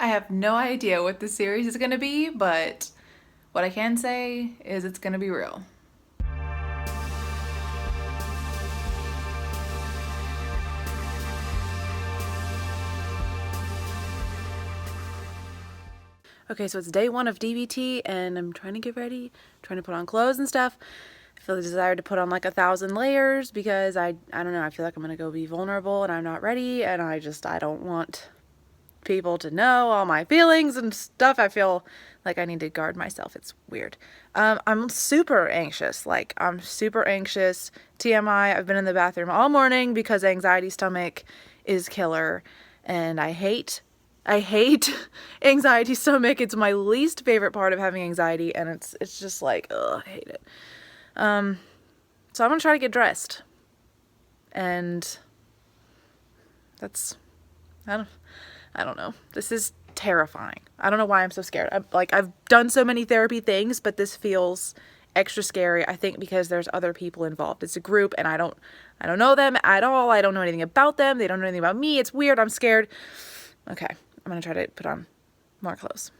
I have no idea what this series is going to be, but what I can say is it's going to be real. Okay, so it's day one of DBT and I'm trying to get ready, trying to put on clothes and stuff. I feel the desire to put on like 1,000 layers because I don't know, I feel like I'm gonna go be vulnerable and I'm not ready, and I don't want people to know all my feelings and stuff. I feel like I need to guard myself. It's weird. I'm super anxious. I'm super anxious. TMI, I've been in the bathroom all morning because anxiety stomach is killer, and I hate anxiety stomach. It's my least favorite part of having anxiety, and it's just like, ugh, I hate it. So I'm gonna try to get dressed, and that's, I don't know. This is terrifying. I don't know why I'm so scared. I've done so many therapy things, but this feels extra scary. I think because there's other people involved. It's a group, and I don't know them at all. I don't know anything about them. They don't know anything about me. It's weird. I'm scared. Okay, I'm gonna try to put on more clothes.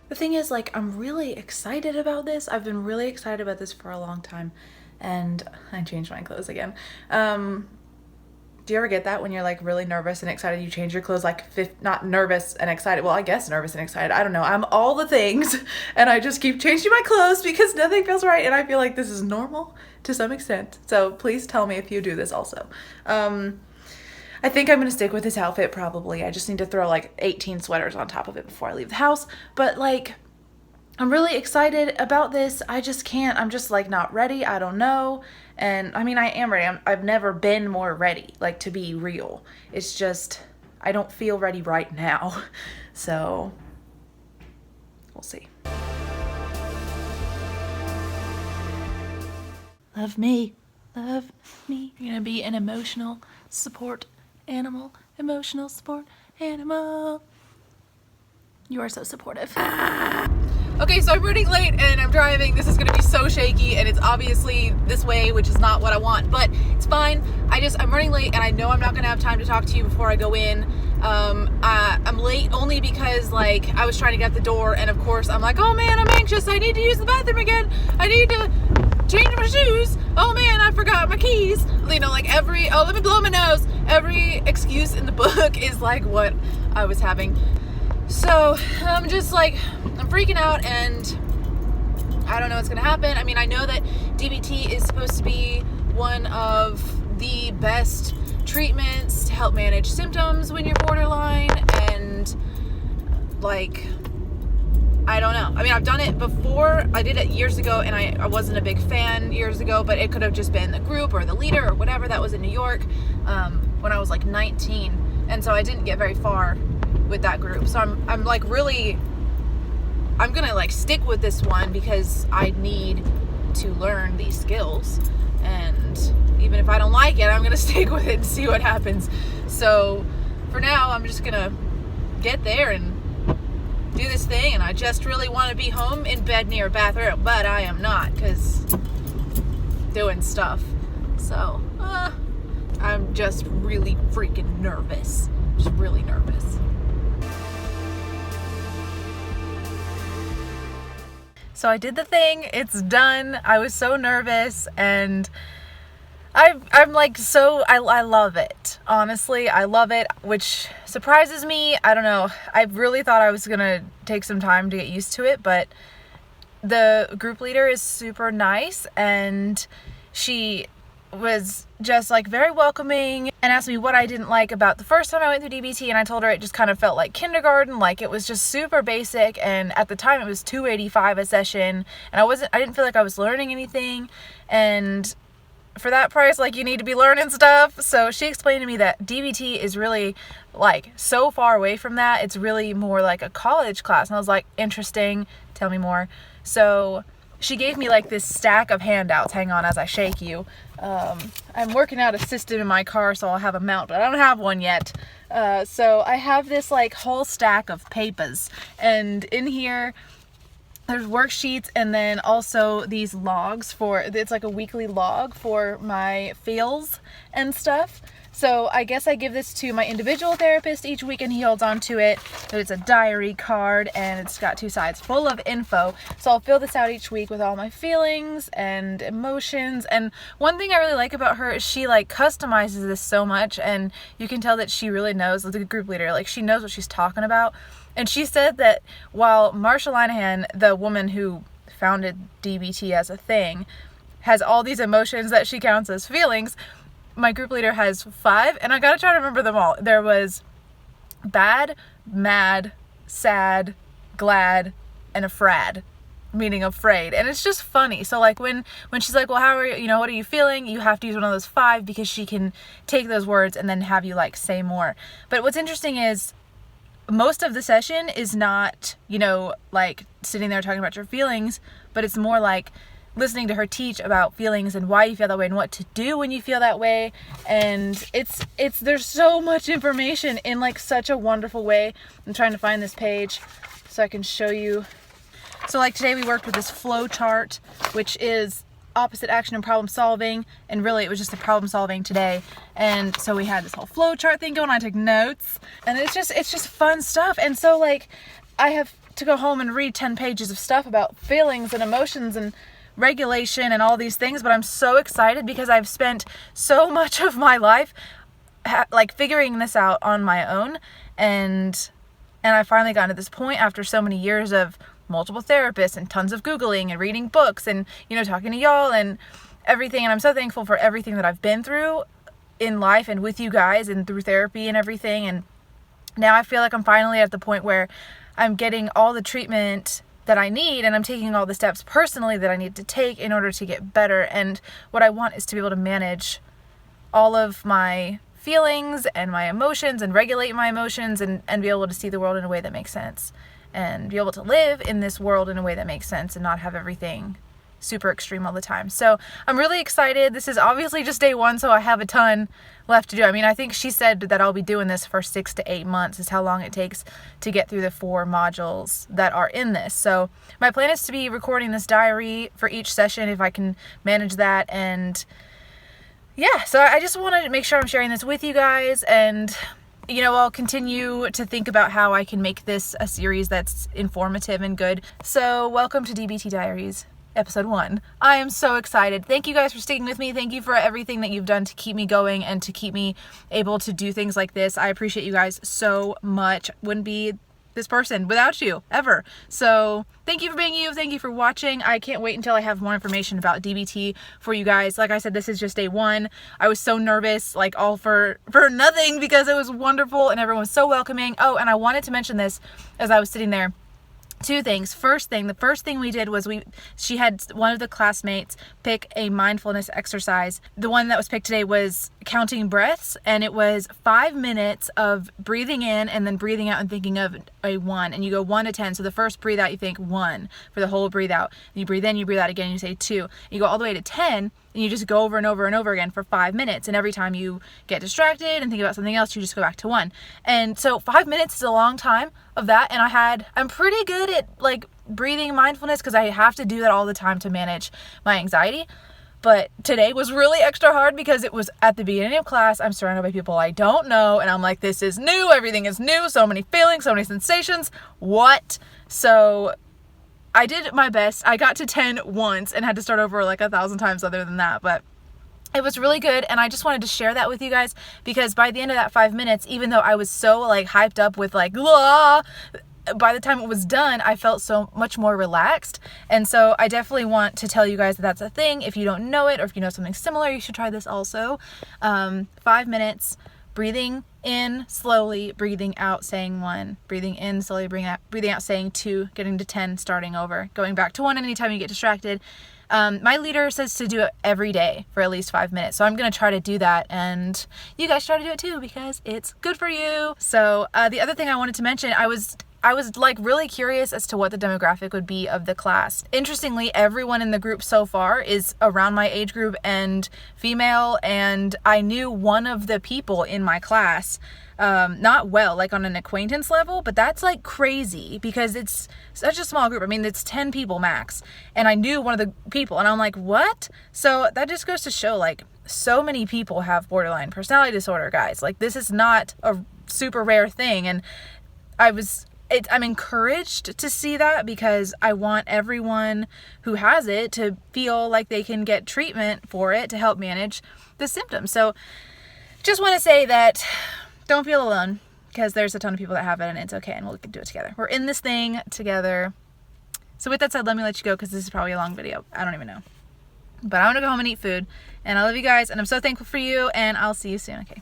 The thing is, I'm really excited about this. I've been really excited about this for a long time, and I changed my clothes again. Do you ever get that when you're really nervous and excited, you change your clothes, not nervous and excited, well, I guess nervous and excited, I don't know, I'm all the things, and I just keep changing my clothes because nothing feels right, and I feel like this is normal to some extent, so please tell me if you do this also. I think I'm gonna stick with this outfit probably. I just need to throw 18 sweaters on top of it before I leave the house, but I'm really excited about this. I just can't. I'm just not ready. I don't know. And I mean, I am ready. I've never been more ready, to be real. It's just, I don't feel ready right now. So, we'll see. Love me. Love me. You're gonna be an emotional support animal. Emotional support animal. You are so supportive. Okay, so I'm running late and I'm driving. This is gonna be so shaky, and it's obviously this way, which is not what I want, but it's fine. I'm running late, and I know I'm not gonna have time to talk to you before I go in. I'm late only because I was trying to get out the door, and of course I'm like, oh man, I'm anxious. I need to use the bathroom again. I need to change my shoes. Oh man, I forgot my keys. Let me blow my nose. Every excuse in the book is what I was having. So I'm just I'm freaking out, and I don't know what's gonna happen. I mean, I know that DBT is supposed to be one of the best treatments to help manage symptoms when you're borderline, and I don't know. I mean, I've done it before. I did it years ago, and I wasn't a big fan years ago, but it could have just been the group or the leader or whatever. That was in New York when I was 19, and so I didn't get very far with that group. So I'm gonna stick with this one because I need to learn these skills, and even if I don't like it, I'm gonna stick with it and see what happens. So for now, I'm just gonna get there and do this thing, and I just really want to be home in bed near a bathroom, but I am not, because doing stuff. So I'm just really freaking nervous. Just really nervous. So I did the thing, it's done. I was so nervous, and I love it. Honestly, I love it, which surprises me. I don't know. I really thought I was gonna take some time to get used to it, but the group leader is super nice, and she was just very welcoming and asked me what I didn't like about the first time I went through DBT, and I told her it just kind of felt like kindergarten, it was just super basic, and at the time it was $285 a session, and I didn't feel like I was learning anything, and for that price, you need to be learning stuff. So she explained to me that DBT is really so far away from that. It's really more like a college class, and I was like, interesting, tell me more. So she gave me this stack of handouts. Hang on as I shake you. I'm working out a system in my car, so I'll have a mount, but I don't have one yet. So I have this whole stack of papers, and in here there's worksheets, and then also these logs it's like a weekly log for my feels and stuff. So I guess I give this to my individual therapist each week and he holds on to it. But it's a diary card and it's got 2 sides full of info. So I'll fill this out each week with all my feelings and emotions. And one thing I really like about her is she like customizes this so much, and you can tell that she really knows, the group leader, like she knows what she's talking about. And she said that while Marsha Linehan, the woman who founded DBT as a thing, has all these emotions that she counts as feelings, my group leader has 5, and I gotta try to remember them all. There was bad, mad, sad, glad, and afraid, meaning afraid. And it's just funny. So like when she's like, well, how are you, what are you feeling? You have to use one of those 5 because she can take those words and then have you like say more. But what's interesting is most of the session is not, like sitting there talking about your feelings, but it's more like listening to her teach about feelings and why you feel that way and what to do when you feel that way. And there's so much information in like such a wonderful way. I'm trying to find this page so I can show you. So like today we worked with this flow chart, which is opposite action and problem solving, and really it was just a problem solving today. And so we had this whole flow chart thing going on. I took notes, and it's just fun stuff. And so like I have to go home and read 10 pages of stuff about feelings and emotions and regulation and all these things, but I'm so excited because I've spent so much of my life like figuring this out on my own, and I finally got to this point after so many years of multiple therapists and tons of Googling and reading books and talking to y'all and everything. And I'm so thankful for everything that I've been through in life and with you guys and through therapy and everything. And now I feel like I'm finally at the point where I'm getting all the treatment that I need, and I'm taking all the steps personally that I need to take in order to get better. And what I want is to be able to manage all of my feelings and my emotions and regulate my emotions and be able to see the world in a way that makes sense and be able to live in this world in a way that makes sense and not have everything super extreme all the time. So I'm really excited. This is obviously just day 1, so I have a ton left to do. I mean, I think she said that I'll be doing this for 6 to 8 months is how long it takes to get through the 4 modules that are in this. So my plan is to be recording this diary for each session if I can manage that. And yeah, so I just wanted to make sure I'm sharing this with you guys, and I'll continue to think about how I can make this a series that's informative and good. So welcome to DBT Diaries. Episode 1. I am so excited. Thank you guys for sticking with me. Thank you for everything that you've done to keep me going and to keep me able to do things like this. I appreciate you guys so much. Wouldn't be this person without you, ever. So thank you for being you. Thank you for watching. I can't wait until I have more information about DBT for you guys. Like I said, this is just day 1. I was so nervous, like all for nothing, because it was wonderful and everyone was so welcoming. Oh, and I wanted to mention this as I was sitting there. 2 things. The first thing we did was she had one of the classmates pick a mindfulness exercise. The one that was picked today was counting breaths, and it was 5 minutes of breathing in and then breathing out and thinking of a 1, and you go 1 to 10. So the first breathe out, you think 1 for the whole breathe out. And you breathe in, you breathe out again, you say 2. You go all the way to 10, and you just go over and over and over again for 5 minutes. And every time you get distracted and think about something else, you just go back to 1. And so 5 minutes is a long time of that. And I'm pretty good at like breathing mindfulness because I have to do that all the time to manage my anxiety. But today was really extra hard because it was at the beginning of class. I'm surrounded by people I don't know, and I'm like, this is new. Everything is new. So many feelings, so many sensations. What? So I did my best. I got to 10 once and had to start over like 1,000 times other than that. But it was really good, and I just wanted to share that with you guys because by the end of that 5 minutes, even though I was so like hyped up with like, blah, by the time it was done, I felt so much more relaxed. And so I definitely want to tell you guys that that's a thing. If you don't know it, or if you know something similar, you should try this also. 5 minutes, breathing in slowly, breathing out, saying 1, breathing in slowly, breathing out, saying 2, getting to 10, starting over, going back to 1 anytime you get distracted. My leader says to do it every day for at least 5 minutes. So I'm going to try to do that, and you guys try to do it too because it's good for you. So the other thing I wanted to mention, I was I was like really curious as to what the demographic would be of the class. Interestingly, everyone in the group so far is around my age group and female, and I knew one of the people in my class, not well, like on an acquaintance level, but that's like crazy because it's such a small group. I mean, it's 10 people max, and I knew one of the people, and I'm like, what? So that just goes to show, like, so many people have borderline personality disorder, guys. Like, this is not a super rare thing, and I'm encouraged to see that because I want everyone who has it to feel like they can get treatment for it to help manage the symptoms. So just want to say that don't feel alone, because there's a ton of people that have it, and it's okay, and we'll do it together. We're in this thing together. So with that said, let me let you go because this is probably a long video. I don't even know. But I want to go home and eat food, and I love you guys, and I'm so thankful for you, and I'll see you soon, okay?